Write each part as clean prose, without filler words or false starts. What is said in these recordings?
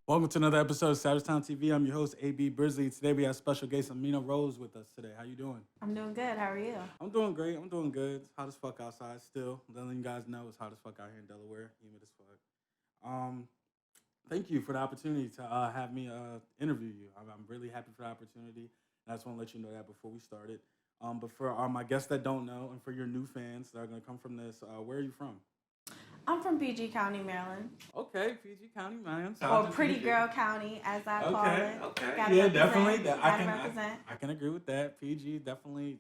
Welcome to another episode of Savagetimetv. I'm your host, AB Brisley. Today we have special guest Amina Rose with us today. How you doing? I'm doing good. How are you? I'm doing great. I'm doing good. It's hot as fuck outside still. Letting you guys know it's hot as fuck out here in Delaware. Humid as fuck. Thank you for the opportunity to have me interview you. I'm really happy for the opportunity. And I just want to let you know that before we started. But for my guests that don't know and for your new fans that are going to come from this, where are you from? I'm from PG County, Maryland. Okay, PG County, man. Or Pretty Girl County, as I call it. Okay. Gotta Yeah, represent. definitely. Gotta represent. I can agree with that. PG definitely.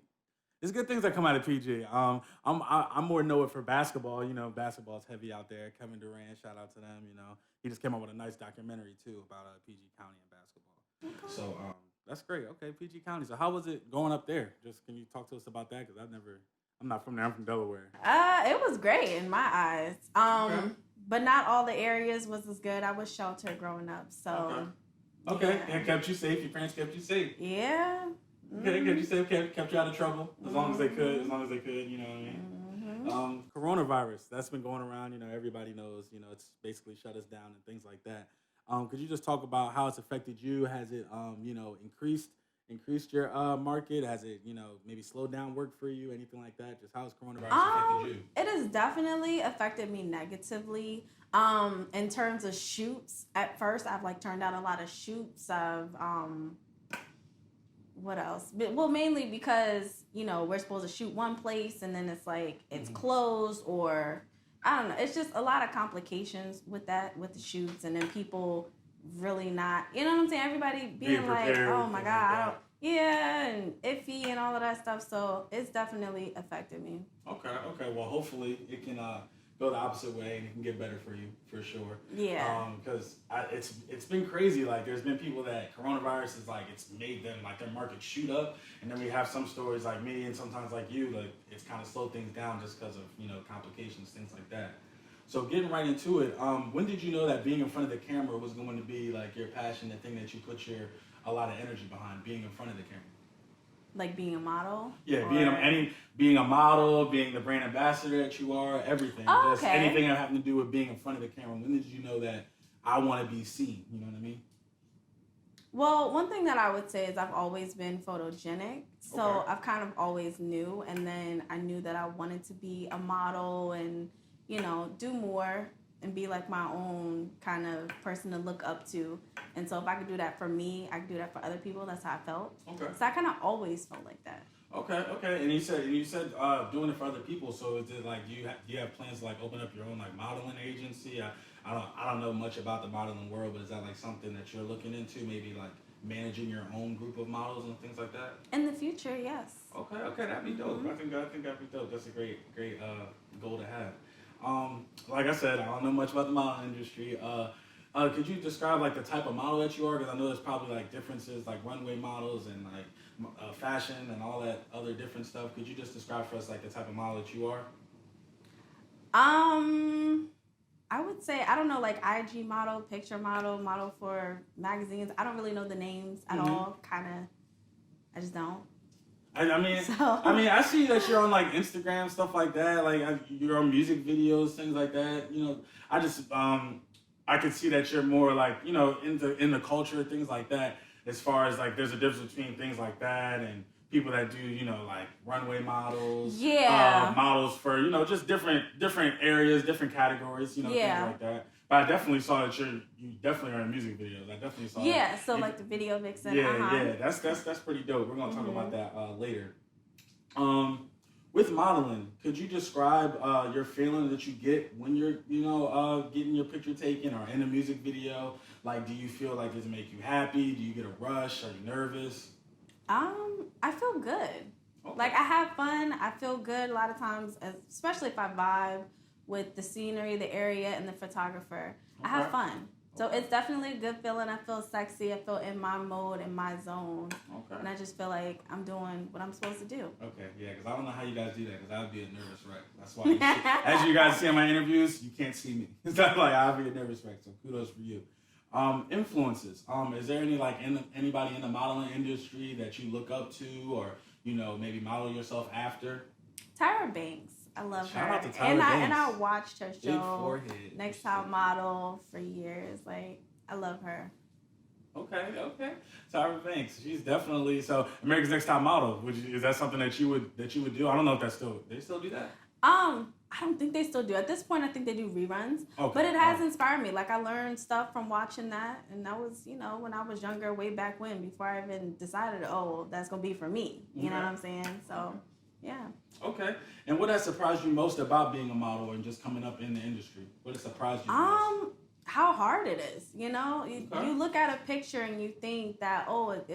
There's good things that come out of PG. I'm more know it for basketball. You know, basketball's heavy out there. Kevin Durant, shout out to them. You know, he just came out with a nice documentary too about PG County and basketball. Okay. So that's great. Okay, PG County. So how was it going up there? Just can you talk to us about that? Because I'm not from there. I'm from Delaware. It was great in my eyes. Okay. But not all the areas was as good. I was sheltered growing up, so. Okay. Yeah. And kept you safe. Your parents kept you safe. Yeah. Okay, kept you safe. Kept you out of trouble as long as they could. As long as they could. You know what I mean? Coronavirus. That's been going around. You know, everybody knows. You know, it's basically shut us down and things like that. Could you just talk about how it's affected you? Has it, increased your market? Has it, maybe slowed down work for you? Anything like that? Just how has coronavirus affected you? It has definitely affected me negatively. In terms of shoots, at first I've turned out a lot of shoots of what else? Well, mainly because we're supposed to shoot one place and then it's closed, or I don't know. It's just a lot of complications with the shoots, and then people really not, you know what I'm saying? Everybody being like, oh my God, and iffy and all of that stuff. So it's definitely affected me. Okay. Well, hopefully it can go the opposite way and it can get better for you for sure. Yeah. Because it's been crazy. Like there's been people that coronavirus is it's made them their market shoot up, and then we have some stories like me and sometimes like you it's kind of slowed things down just because of complications, things like that. So getting right into it, when did you know that being in front of the camera was going to be your passion, the thing that you put a lot of energy behind, being in front of the camera? Like being a model? Yeah, being a model, being the brand ambassador that you are, everything. Oh, just anything that having to do with being in front of the camera. When did you know that I want to be seen? You know what I mean? Well, one thing that I would say is I've always been photogenic. So I've kind of always knew. And then I knew that I wanted to be a model and, do more and be my own kind of person to look up to. And so if I could do that for me, I could do that for other people. That's how I felt. Okay. So I kind of always felt like that. Okay. And you said doing it for other people. So is it do you have plans to open up your own modeling agency? I don't know much about the modeling world, but is that something that you're looking into? Maybe managing your own group of models and things like that? In the future, yes. Okay, that'd be dope. I think that'd be dope. That's a great goal to have. Like I said, I don't know much about the modeling industry. Could you describe the type of model that you are? Because I know there's probably differences runway models and fashion and all that other different stuff. Could you just describe for us the type of model that you are? I would say, I don't know, IG model, picture model for magazines. I don't really know the names at all. I just don't. I see that you're on Instagram, stuff like that. You're on music videos, things like that. I just I could see that you're more in the culture, things like that. As far as there's a difference between things like that and people that do runway models, models for just different areas, different categories, things like that. But I definitely saw that you definitely are in music videos. I definitely saw. Yeah, so the video vixen. Yeah, that's pretty dope. We're gonna talk about that later. With modeling, could you describe your feeling that you get when you're getting your picture taken or in a music video? Do you feel does it make you happy? Do you get a rush? Are you nervous? I feel good. Okay. I have fun. I feel good a lot of times, especially if I vibe with the scenery, the area, and the photographer. I have fun. So it's definitely a good feeling. I feel sexy. I feel in my mode, in my zone. Okay. And I just feel like I'm doing what I'm supposed to do. Okay, yeah, because I don't know how you guys do that, because I would be a nervous wreck. That's why, as you guys see in my interviews, you can't see me. It's not I'll be a nervous wreck, so kudos for you. Influences. Is there any anybody in the modeling industry that you look up to, or maybe model yourself after? Tyra Banks. I love Shout her. Out to Tyra Banks. And I watched her Big show forehead. Next Top Model for years. I love her. Okay. Tyra Banks, she's definitely America's Next Top Model. Is that something that you would do? I don't know if they still do that. I don't think they still do. At this point, I think they do reruns. Okay. But it has inspired me. Like, I learned stuff from watching that, and that was, when I was younger, way back when, before I even decided, that's gonna be for me. You know what I'm saying? So, yeah. Okay. And what has surprised you most about being a model and just coming up in the industry? What has surprised you most? How hard it is. You look at a picture and you think that, it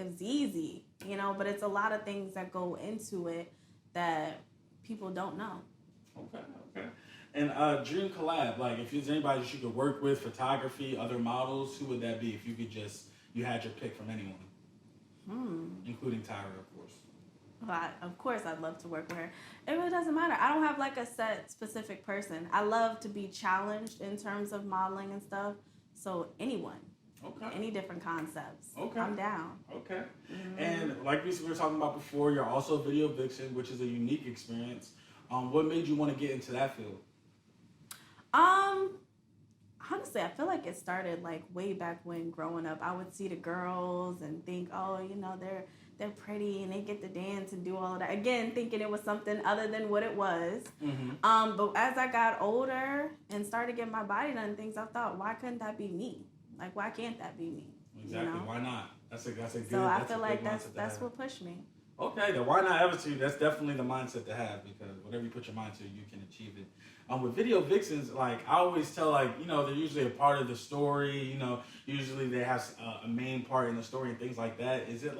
was easy, but it's a lot of things that go into it that people don't know. Okay. And dream collab, like if there's anybody you could work with, photography, other models, who would that be if you had your pick from anyone? Including Tyra, of course. Well, of course, I'd love to work with her. It really doesn't matter. I don't have like a set specific person. I love to be challenged in terms of modeling and stuff. So anyone. Okay. Any different concepts. Okay. I'm down. Okay. And like we were talking about before, you're also a video vixen, which is a unique experience. What made you want to get into that field? Honestly, I feel like it started like way back when growing up. I would see the girls and think, they're pretty and they get to dance and do all of that. Again, thinking it was something other than what it was. But as I got older and started getting my body done things, I thought, why couldn't that be me? Like, why can't that be me? Exactly. Why not? That's a good. So I feel like that's what pushed me. Okay, the why not attitude, that's definitely the mindset to have, because whatever you put your mind to, you can achieve it. With video vixens, like I always tell, they're usually a part of the story, usually they have a main part in the story and things like that. Is it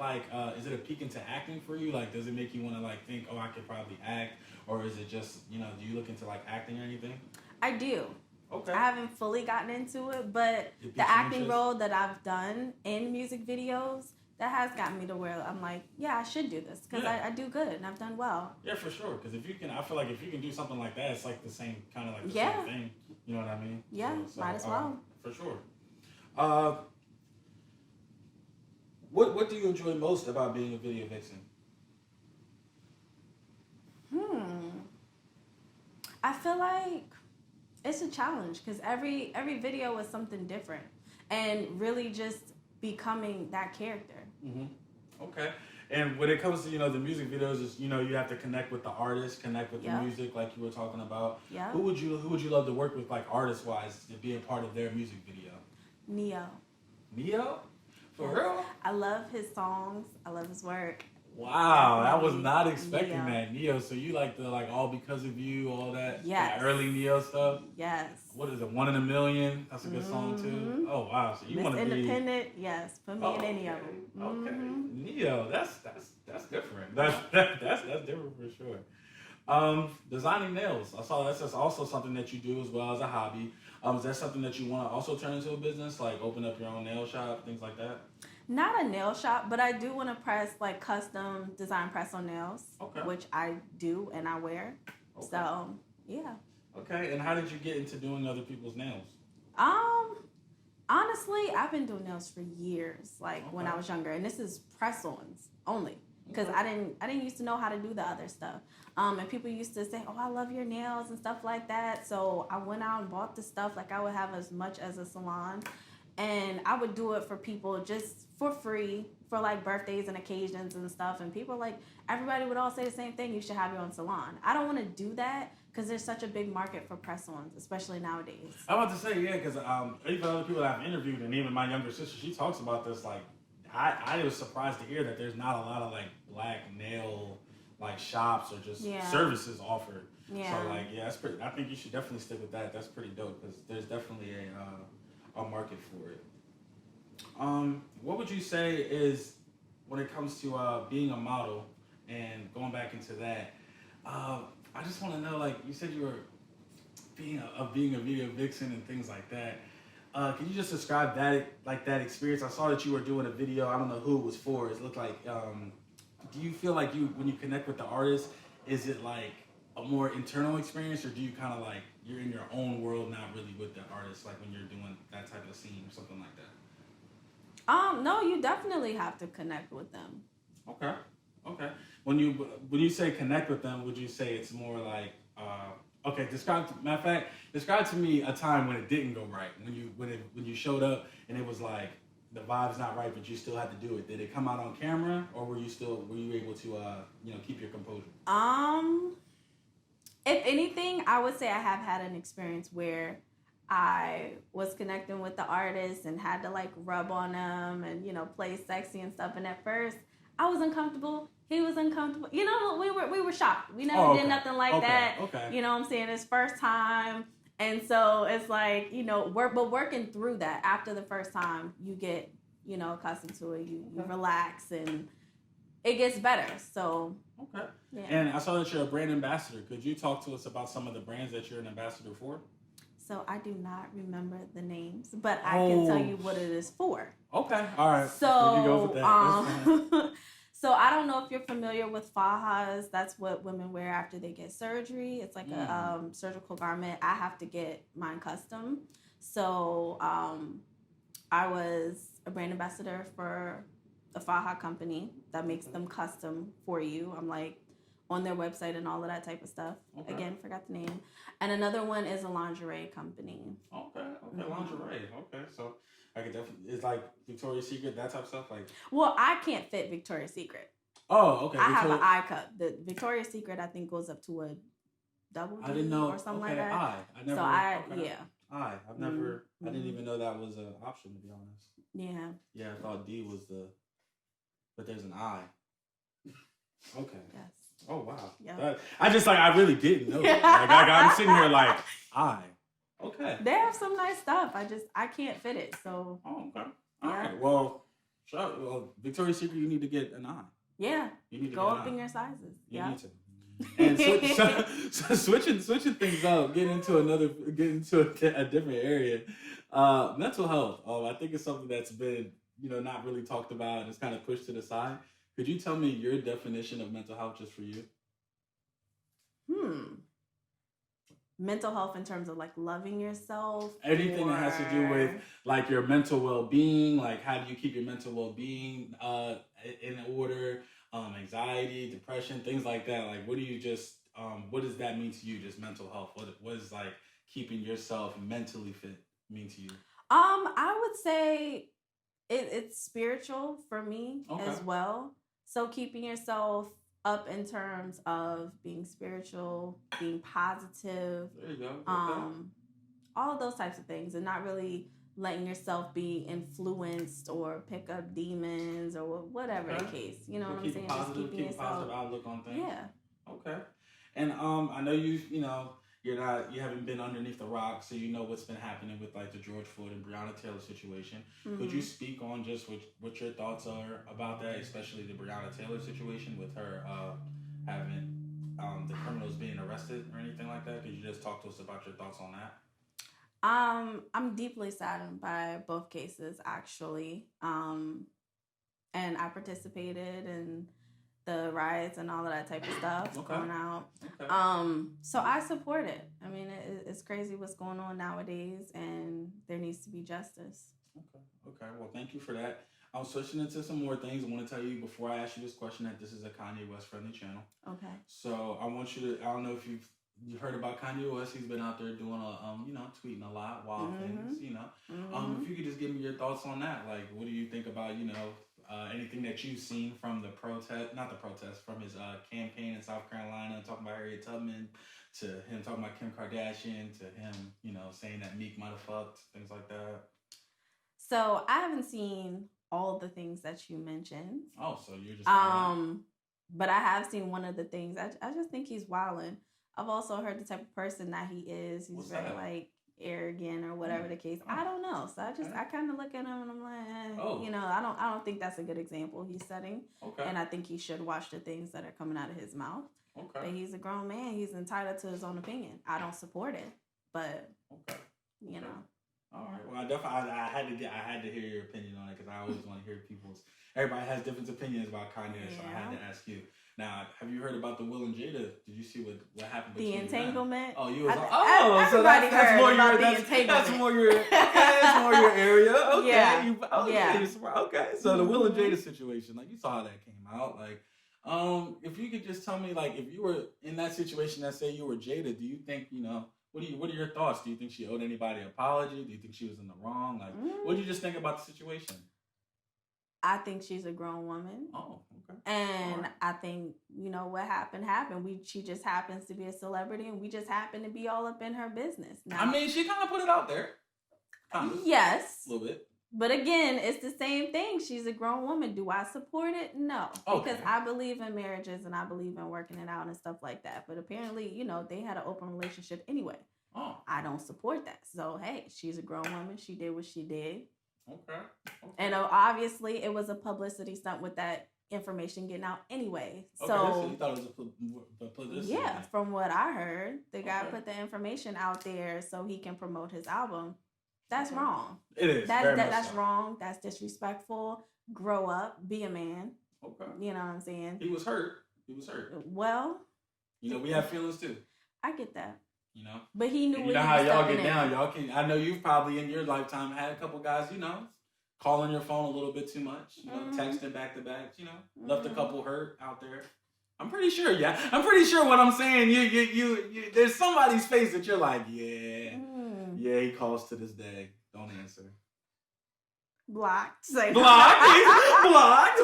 is it a peek into acting for you? Like, does it make you want to think, I could probably act? Or is it just, do you look into acting or anything? I do. Okay. I haven't fully gotten into it, but the acting role that I've done in music videos, that has gotten me to where I'm like, yeah, I should do this because I do good and I've done well. Yeah, for sure. Because I feel like if you can do something like that, it's like the same kind of the same thing. You know what I mean? Yeah, might as well. For sure. What do you enjoy most about being a video vixen? I feel like it's a challenge because every video is something different, and really just becoming that character. Okay. And when it comes to the music videos, is you have to connect with the artist, connect with the music, like you were talking about. Yeah. Who would you love to work with, artist wise, to be a part of their music video? Neo. Neo? For real? I love his songs. I love his work. Wow, I was not expecting that. Neo. So you like the All Because of You, all that? Yes. The early Neo stuff? Yes. What is it, 1 in a Million? That's a good song too. Oh wow. So you want to be independent, yes. Put me in any of them. Okay. Neo, that's different. That's different for sure. Designing nails. I saw that's also something that you do as well as a hobby. Is that something that you want to also turn into a business, like open up your own nail shop, things like that? Not a nail shop, but I do want to press custom design press-on nails, which I do and I wear. Okay. So, yeah. Okay, and how did you get into doing other people's nails? Honestly, I've been doing nails for years, when I was younger, and this is press-ons only, because I didn't used to know how to do the other stuff. And people used to say, I love your nails and stuff like that. So I went out and bought the stuff. I would have as much as a salon, and I would do it for people just for free for birthdays and occasions and stuff. And people everybody would all say the same thing. You should have your own salon. I don't want to do that because there's such a big market for press-ons, especially nowadays. I was about to say, because even other people that I've interviewed, and even my younger sister, she talks about this. I was surprised to hear that there's not a lot of black nail shops or just services offered. Yeah. So that's pretty. I think you should definitely stick with that. That's pretty dope because there's definitely a market for it. What would you say is, when it comes to being a model and going back into that? I just want to know, you said you were being a video vixen and things like that. Can you just describe that experience? I saw that you were doing a video. I don't know who it was for. It looked like. Do you feel like when you connect with the artist, is it a more internal experience, or do you kind of you're in your own world, not really with the artist, when you're doing that type of scene or something like that? No, you definitely have to connect with them. Okay. When you say connect with them, would you say it's more Okay, matter of fact, describe to me a time when it didn't go right. When you showed up and it was like the vibe's not right, but you still had to do it. Did it come out on camera, or were you able to keep your composure? If anything, I would say I have had an experience where I was connecting with the artist and had to like rub on them and play sexy and stuff. And at first, I was uncomfortable. He was uncomfortable. We were shocked. We never did nothing like that. Okay. You know what I'm saying? It's first time. And so it's like, but working through that after the first time, you get, accustomed to it. You relax and it gets better. So. Okay. Yeah. And I saw that you're a brand ambassador. Could you talk to us about some of the brands that you're an ambassador for? So I do not remember the names, but I can tell you what it is for. Okay. All right. So, you go with that. So I don't know if you're familiar with fajas. That's what women wear after they get surgery. It's like a surgical garment. I have to get mine custom. So I was a brand ambassador for a faja company that makes them custom for you. I'm like on their website and all of that type of stuff. Okay. Again, forgot the name. And another one is a lingerie company. Okay, lingerie. Okay, so I could definitely, it's like Victoria's Secret, that type of stuff. Like, well, I can't fit Victoria's Secret. Oh, okay. I have an I cup. The Victoria's Secret, I think, goes up to a double D I didn't know, or something like that. I never. So I've never. I didn't even know that was an option, to be honest. Yeah. Yeah, I thought D was but there's an I. Okay. Yes. Oh wow. Yeah. I really didn't know. I'm sitting here like I. Okay. They have some nice stuff. I can't fit it. So. Oh, okay. All right. Well, Victoria's Secret, you need to get an I. Yeah. You need to go up in your sizes. You need to. And so switching things up, get into a different area. Mental health. I think it's something that's been not really talked about and it's kind of pushed to the side. Could you tell me your definition of mental health just for you? Mental health in terms of like loving yourself. Anything that has to do with like your mental well-being, like how do you keep your mental well-being in order? Anxiety, depression, things like that. Like, what does that mean to you? Just mental health. What is like keeping yourself mentally fit mean to you? I would say it's spiritual for me as well. So keeping yourself up in terms of being spiritual, being positive, there you go. all of those types of things, and not really letting yourself be influenced or pick up demons or whatever the case. You know what I'm saying? Just keep a positive outlook on things. Yeah. Okay. And I know you haven't been underneath the rock, so you know what's been happening with like the George Floyd and Breonna Taylor situation. Mm-hmm. Could you speak on just what your thoughts are about that, especially the Breonna Taylor situation with her having the criminals being arrested or anything like that? Could you just talk to us about your thoughts on that? I'm deeply saddened by both cases, actually. And I participated in the riots and all of that type of stuff going out. Okay. So I support it. I mean, it's crazy what's going on nowadays, and there needs to be justice. Okay. Well, thank you for that. I'm switching into some more things. I want to tell you before I ask you this question that this is a Kanye West friendly channel. Okay. So I want you to, I don't know if you've heard about Kanye West. He's been out there doing tweeting a lot, wild things, If you could just give me your thoughts on that. Like, what do you think about, anything that you've seen from from his campaign in South Carolina, talking about Harriet Tubman, to him talking about Kim Kardashian, to him, saying that Meek might have fucked, things like that. So I haven't seen all the things that you mentioned. Oh, so you're just but I have seen one of the things. I just think he's wilding. I've also heard the type of person that he is. He's very like arrogant or whatever the case. I don't know. So I kind of look at him and I'm like, I don't think that's a good example he's setting. Okay. And I think he should watch the things that are coming out of his mouth. Okay. But he's a grown man. He's entitled to his own opinion. I don't support it, but All right. Well, I had to hear your opinion on it because I always want to hear people's. Everybody has different opinions about Kanye, so I had to ask you. Now, have you heard about the Will and Jada? Did you see what happened between them? The entanglement? Oh, you was so that's more your entanglement. That's more your area. Okay. Yeah. Okay. So the Will and Jada situation, like you saw how that came out. Like, If you could just tell me, like, if you were in that situation, that say you were Jada, do you think, what are your thoughts? Do you think she owed anybody an apology? Do you think she was in the wrong? Like, what do you just think about the situation? I think she's a grown woman. Oh, okay. And I think, what happened. She just happens to be a celebrity, and we just happen to be all up in her business. Now, I mean, she kind of put it out there. Kind of. Yes. A little bit. But again, it's the same thing. She's a grown woman. Do I support it? No. Okay. Because I believe in marriages and I believe in working it out and stuff like that. But apparently, they had an open relationship anyway. Oh. I don't support that. So, hey, she's a grown woman. She did what she did. Okay. And obviously, it was a publicity stunt with that information getting out anyway. Okay, so you thought it was a publicity? Yeah, from what I heard, the guy put the information out there so he can promote his album. That's wrong. It is. That's wrong. That's disrespectful. Grow up. Be a man. Okay. You know what I'm saying? He was hurt. Well, we have feelings too. I get that. But he knew. You know how y'all get down. Y'all can. I know you've probably in your lifetime had a couple guys. Calling your phone a little bit too much. Texting back to back. Left a couple hurt out there. I'm pretty sure. Yeah, I'm pretty sure what I'm saying. You. There's somebody's face that you're like, yeah. Yeah, he calls to this day. Don't answer. Blocked. Say blocked.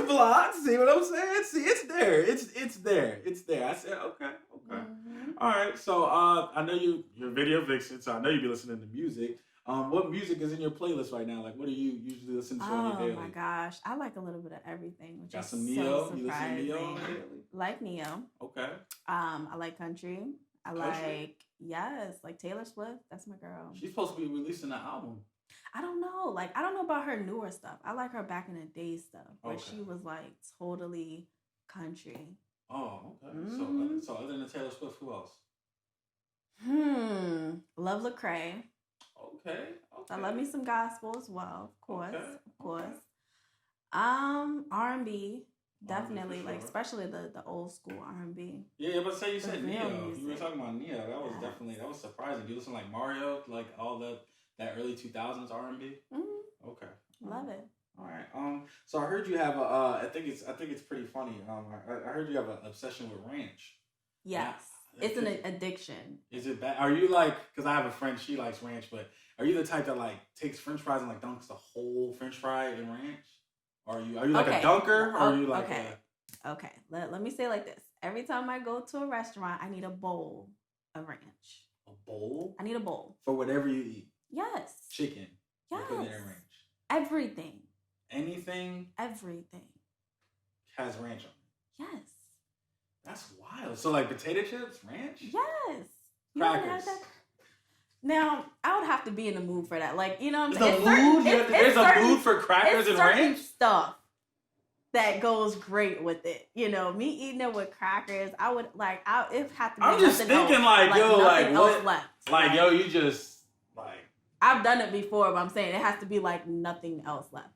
Blocked. See what I'm saying? See, it's there. It's there. I said, okay. All right. So I know you're a video vixen, so I know you be listening to music. What music is in your playlist right now? Like, what do you usually listen to on your daily? Oh my gosh, I like a little bit of everything, which Got is some Neo. so surprising. You listen to Neo on the daily? Like Neo. Okay. I like country. Like Taylor Swift. That's my girl. She's supposed to be releasing an album. I don't know. I don't know about her newer stuff. I like her back in the day stuff, where she was like totally country. Oh, okay. So other than Taylor Swift, who else? Love Lecrae. Okay. I love me some gospel as well, of course. R&B. Definitely, sure. especially the old school R&B. Yeah, but say you said Neo. You were talking about Neo. That was surprising. You listen like Mario, like all that early 2000s R&B. Okay. Love it. All right. So I heard you have I think it's pretty funny. I heard you have an obsession with ranch. Yes. It's an addiction. Is it bad? Are you because I have a friend, she likes ranch, but are you the type that takes French fries and dunks the whole French fry in ranch? Are you like a dunker? Or are you like Okay. Let me say it like this. Every time I go to a restaurant, I need a bowl of ranch. A bowl? I need a bowl. For whatever you eat? Yes. Chicken? Yes. Put it in ranch? Everything. Anything? Everything. Has ranch on it? Yes. That's wild. So potato chips, ranch? Yes. Crackers. Now, I would have to be in the mood for that. You know what I'm saying? There's a mood for crackers and ranch? Stuff that goes great with it. Me eating it with crackers, I would it have to be. I'm just thinking what? You just I've done it before, but I'm saying it has to be nothing else left.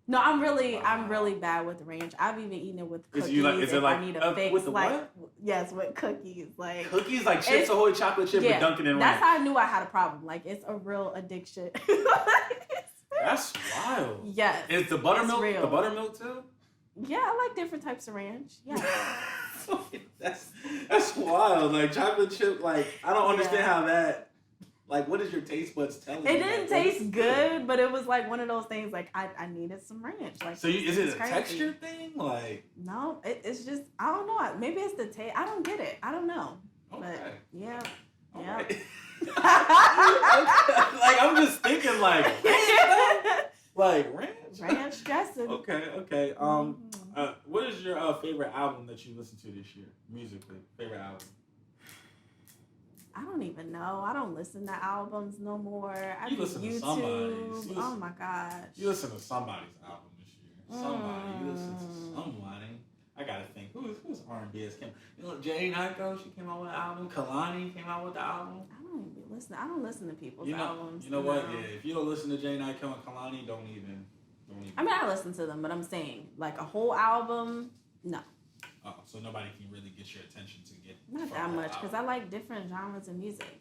No, I'm really bad with ranch. I've even eaten it with cookies. I need a fix. With the what? Yes, with cookies. Cookies Chips Ahoy chocolate chip with Dunkin' in ranch. That's how I knew I had a problem. It's a real addiction. That's wild. Yes. Is the buttermilk the buttermilk too? Yeah, I like different types of ranch. Yeah. that's wild. Chocolate chip, I don't understand how that. What is your taste buds telling you? It didn't taste good, but it was one of those things. I needed some ranch. So is it a texture thing? No, it's just I don't know. Maybe it's the taste. I don't get it. I don't know. Okay. But yeah. Right. I'm just thinking ranch dressing. Okay. What is your favorite album that you listened to this year musically? Favorite album? I don't even know. I don't listen to albums no more. You listen to somebody's. Oh my gosh. You listen to somebody's album this year. Somebody. You listen to somebody. I gotta think. Who's R&B has came? Jane Aiko, she came out with an album. Kalani came out with the album. I don't even listen. I don't listen to people's albums. You know what? Yeah, if you don't listen to Jane Aiko and Kalani, don't even. I mean, I listen to them, but I'm saying a whole album, no. Oh, so nobody can really get your attention to get. Not that much, because I like different genres of music,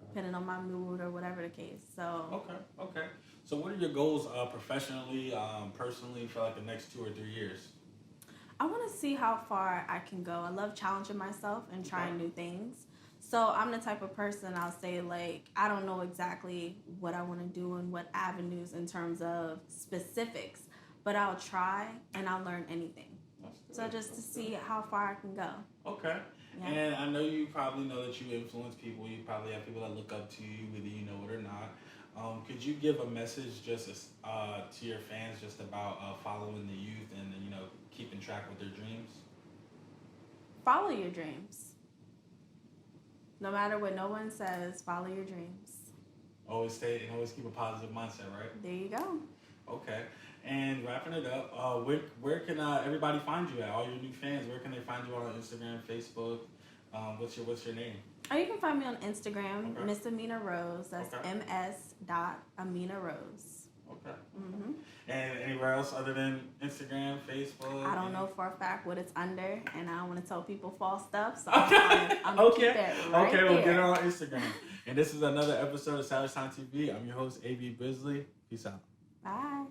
depending on my mood or whatever the case. So. Okay. So, what are your goals professionally, personally for the next 2 or 3 years? I want to see how far I can go. I love challenging myself and trying new things. So I'm the type of person, I'll say, like, I don't know exactly what I want to do and what avenues in terms of specifics, but I'll try and I'll learn anything. So just to see how far I can go. Okay. Yeah. And I know you probably know that you influence people. You probably have people that look up to you, whether you know it or not. Could you give a message just to your fans just about following the youth and, keeping track with their dreams? Follow your dreams. No matter what no one says, follow your dreams. Always stay and always keep a positive mindset, right? There you go. Okay. And wrapping it up, where can everybody find you at? All your new fans, where can they find you on Instagram, Facebook? What's your name? Oh, you can find me on Instagram, Okay. Ms.Amina Rose. That's Okay. ms.Amina Rose. Okay. Mm-hmm. And anywhere else other than Instagram, Facebook? I don't know for a fact what it's under, and I don't want to tell people false stuff, so I'm Okay. keep it right Okay, we'll there. get it on Instagram. And this is another episode of Savagetimetv. I'm your host, AB Bisley. Peace out. Bye.